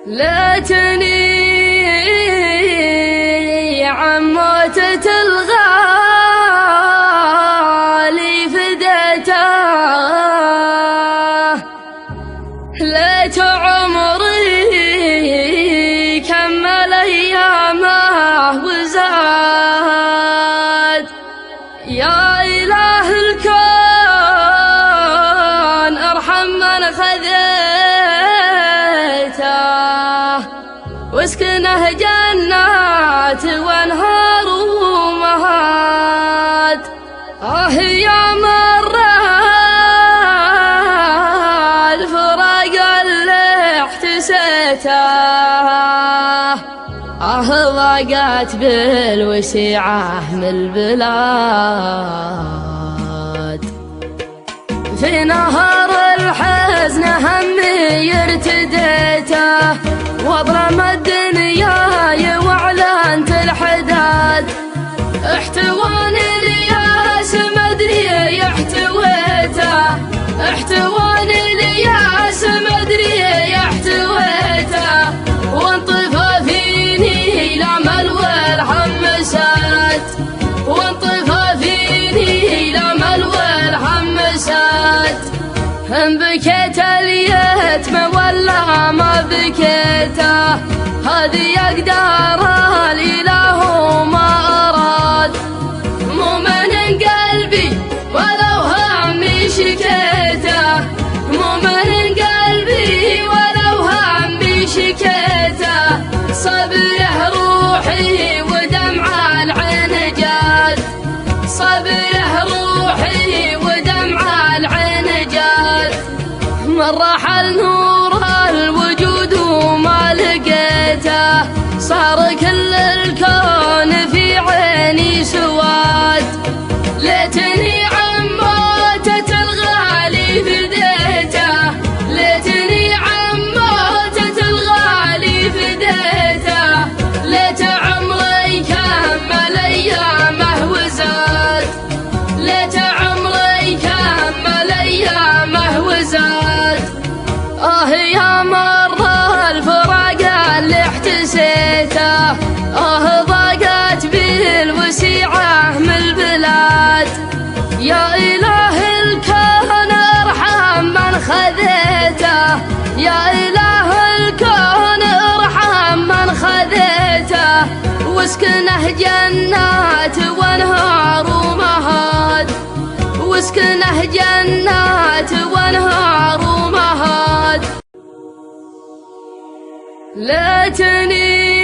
ليتني عن موتة الغالي فديته، ليت عمري كمل أيامه وزاد. يا إله الكون ارحم من خذيته، واسكنه جنات وانهار ومهاد. يا مر الفراق اللي احتسيته، ضاقت بالوسيعة من البلاد. في نهر الحزن همي ارتديته، واظلم الدنيا واعلنت الحداد. احتواني الياس مدري احتويته، احتواني الياس مدري احتويته. وانطفى فيني الامل والهم ساد، وانطفى فيني الامل والهم ساد. ان بكيت اليتم ولا ما بكيته، هذه اقدار الاله ما اراد. مو من قلبي ولو همي شكيته، مو من قلبي ولو همي شكيته. صبره روحي ودمع العين جاد، صبره روحي ودمع العين جاد. من رحل نور الوجود وما لقيته، صار كل الكون في عيني سواد. ليتني عن موتة الغالي فديته، ليتني عن موتة الغالي فديته. ليت عمري كمل أيامه وزاد، ليت عمري كمل أيامه وزاد. يا مر الفراق اللي احتسيته، ضاقت بالوسيعة من البلاد. يا إله الكون ارحم من خذيته، يا إله الكون ارحم من خذيته. واسكنه جنات وانهار ومهاد، واسكنه جنات وانهار ومهاد. ليتني